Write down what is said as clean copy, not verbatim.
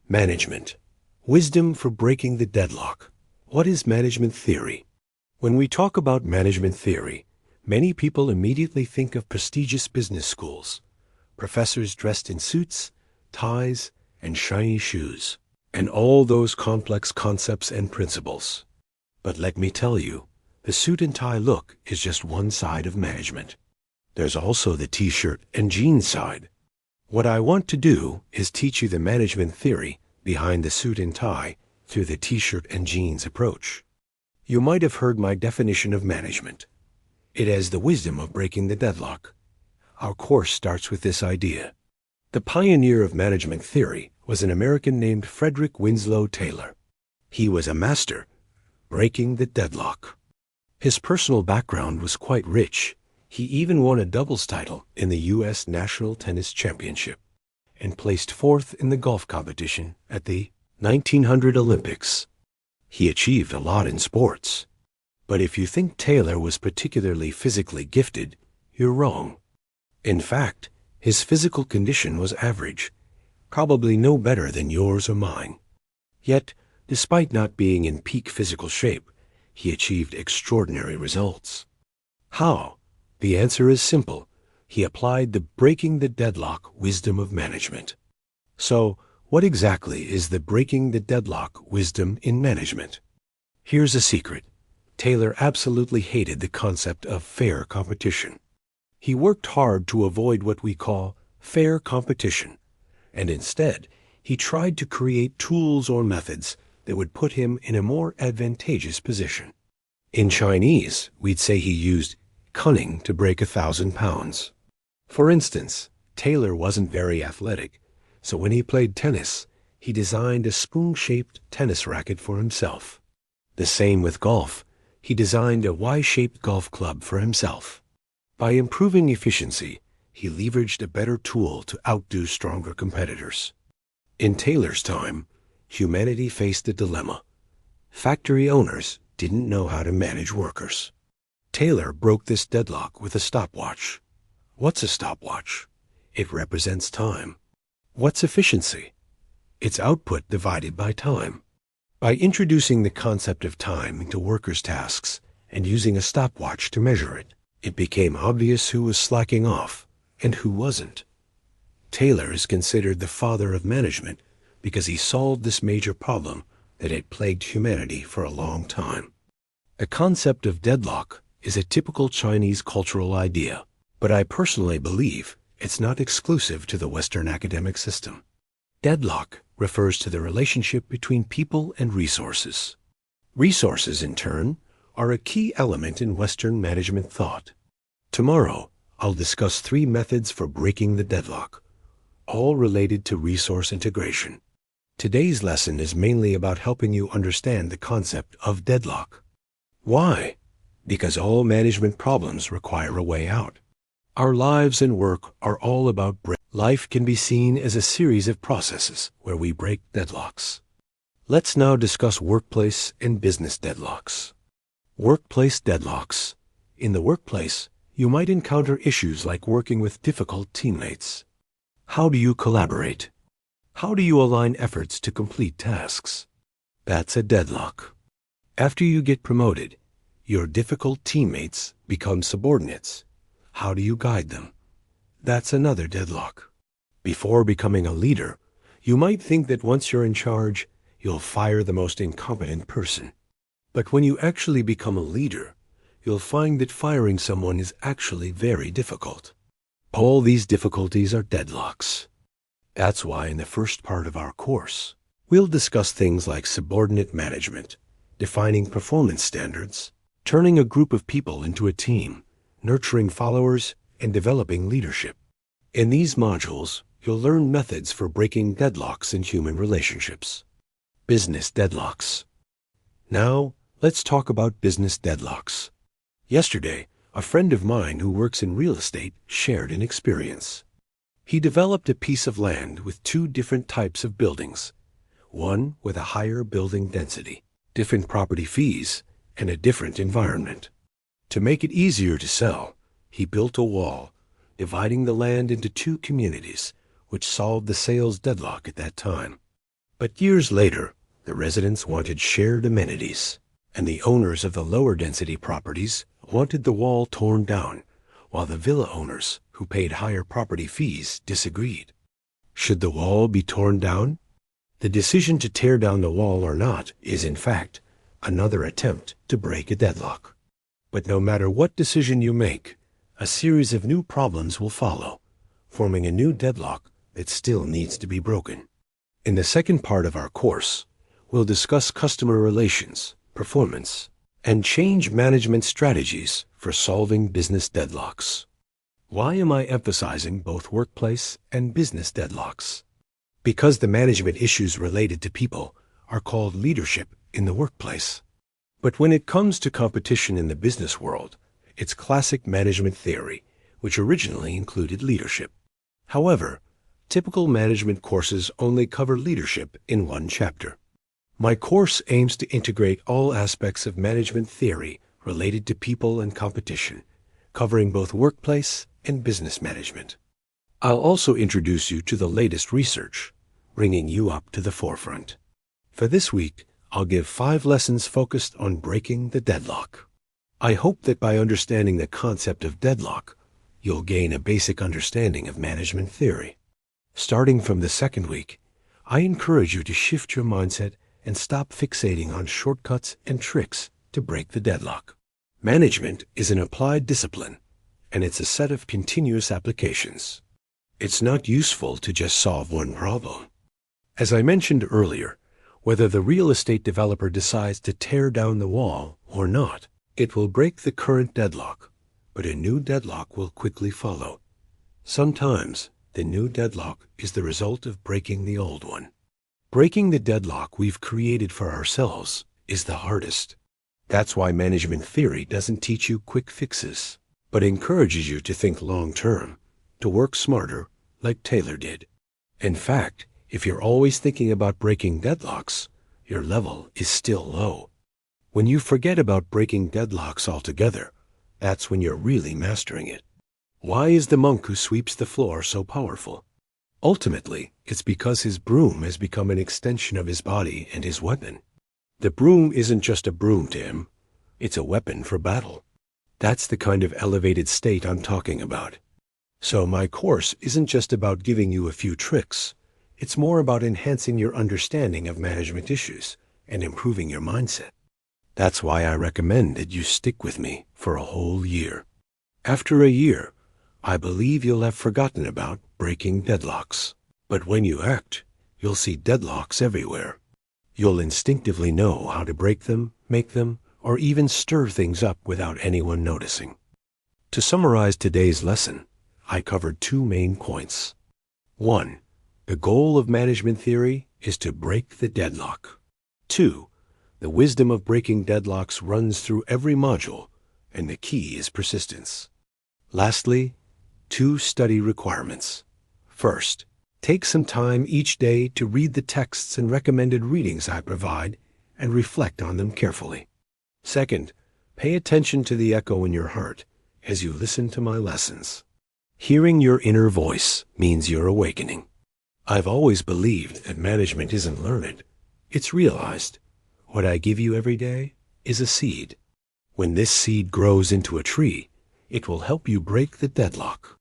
Management. Wisdom for breaking the deadlock. What is management theory? When we talk about management theory, many people immediately think of prestigious business schools, professors dressed in suits, ties, and shiny shoes, and all those complex concepts and principles. But let me tell you, the suit and tie look is just one side of management. There's also the t-shirt and jeans side. What I want to do is teach you the management theory behind the suit and tie through the t-shirt and jeans approach. You might have heard my definition of management. It has the wisdom of breaking the deadlock. Our course starts with this idea. The pioneer of management theory was an American named Frederick Winslow Taylor. He was a master, breaking the deadlock. His personal background was quite rich. He even won a doubles title in the U.S. National Tennis Championship and placed fourth in the golf competition at the 1900 Olympics. He achieved a lot in sports. But if you think Taylor was particularly physically gifted, you're wrong. In fact, his physical condition was average, probably no better than yours or mine. Yet, despite not being in peak physical shape, he achieved extraordinary results. How? The answer is simple. He applied the breaking the deadlock wisdom of management. So, what exactly is the breaking the deadlock wisdom in management? Here's a secret. Taylor absolutely hated the concept of fair competition. He worked hard to avoid what we call fair competition, and instead, he tried to create tools or methods that would put him in a more advantageous position. In Chinese, we'd say he used cunning to break 1,000 pounds. For instance, Taylor wasn't very athletic, so when he played tennis, he designed a spoon-shaped tennis racket for himself. The same with golf. He designed a Y-shaped golf club for himself. By improving efficiency, he leveraged a better tool to outdo stronger competitors. In Taylor's time, humanity faced a dilemma. Factory owners didn't know how to manage workers. Taylor broke this deadlock with a stopwatch. What's a stopwatch? It represents time. What's efficiency? It's output divided by time. By introducing the concept of time into workers' tasks and using a stopwatch to measure it, it became obvious who was slacking off and who wasn't. Taylor is considered the father of management because he solved this major problem that had plagued humanity for a long time. The concept of deadlock is a typical Chinese cultural idea, but I personally believe it's not exclusive to the Western academic system. Deadlock refers to the relationship between people and resources. Resources, in turn, are a key element in Western management thought. Tomorrow, I'll discuss 3 methods for breaking the deadlock, all related to resource integration. Today's lesson is mainly about helping you understand the concept of deadlock. Why? Because all management problems require a way out. Our lives and work are all about Life can be seen as a series of processes where we break deadlocks. Let's now discuss workplace and business deadlocks. Workplace deadlocks. In the workplace, you might encounter issues like working with difficult teammates. How do you collaborate? How do you align efforts to complete tasks? That's a deadlock. After you get promoted, your difficult teammates become subordinates. How do you guide them? That's another deadlock. Before becoming a leader, you might think that once you're in charge, you'll fire the most incompetent person. But when you actually become a leader, you'll find that firing someone is actually very difficult. All these difficulties are deadlocks. That's why in the first part of our course, we'll discuss things like subordinate management, defining performance standards, turning a group of people into a team, nurturing followers, and developing leadership. In these modules, you'll learn methods for breaking deadlocks in human relationships. Business deadlocks. Now, let's talk about business deadlocks. Yesterday, a friend of mine who works in real estate shared an experience. He developed a piece of land with 2 different types of buildings, one with a higher building density, different property fees, and a different environment. To make it easier to sell, he built a wall, dividing the land into 2 communities, which solved the sales deadlock at that time. But years later, the residents wanted shared amenities, and the owners of the lower density properties wanted the wall torn down, while the villa owners, who paid higher property fees, disagreed. Should the wall be torn down? The decision to tear down the wall or not is, in fact, another attempt to break a deadlock. But no matter what decision you make, a series of new problems will follow, forming a new deadlock that still needs to be broken. In the second part of our course, we'll discuss customer relations, performance, and change management strategies for solving business deadlocks. Why am I emphasizing both workplace and business deadlocks? Because the management issues related to people are called leadership in the workplace. But when it comes to competition in the business world, it's classic management theory, which originally included leadership. However, typical management courses only cover leadership in one chapter. My course aims to integrate all aspects of management theory related to people and competition, covering both workplace and business management. I'll also introduce you to the latest research, bringing you up to the forefront. For this week, I'll give 5 lessons focused on breaking the deadlock. I hope that by understanding the concept of deadlock, you'll gain a basic understanding of management theory. Starting from the second week, I encourage you to shift your mindset and stop fixating on shortcuts and tricks to break the deadlock. Management is an applied discipline, and it's a set of continuous applications. It's not useful to just solve one problem. As I mentioned earlier, whether the real estate developer decides to tear down the wall or not, it will break the current deadlock, but a new deadlock will quickly follow. Sometimes, the new deadlock is the result of breaking the old one. Breaking the deadlock we've created for ourselves is the hardest. That's why management theory doesn't teach you quick fixes, but encourages you to think long-term, to work smarter like Taylor did. In fact, if you're always thinking about breaking deadlocks, your level is still low. When you forget about breaking deadlocks altogether, that's when you're really mastering it. Why is the monk who sweeps the floor so powerful? Ultimately, it's because his broom has become an extension of his body and his weapon. The broom isn't just a broom to him, it's a weapon for battle. That's the kind of elevated state I'm talking about. So my course isn't just about giving you a few tricks. It's more about enhancing your understanding of management issues and improving your mindset. That's why I recommend that you stick with me for a whole year. After a year, I believe you'll have forgotten about breaking deadlocks. But when you act, you'll see deadlocks everywhere. You'll instinctively know how to break them, make them, or even stir things up without anyone noticing. To summarize today's lesson, I covered 2 main points. 1. The goal of management theory is to break the deadlock. 2. The wisdom of breaking deadlocks runs through every module, and the key is persistence. Lastly, 2 study requirements. First, take some time each day to read the texts and recommended readings I provide and reflect on them carefully. Second, pay attention to the echo in your heart as you listen to my lessons. Hearing your inner voice means you're awakening. I've always believed that management isn't learned, it's realized. What I give you every day is a seed. When this seed grows into a tree, it will help you break the deadlock.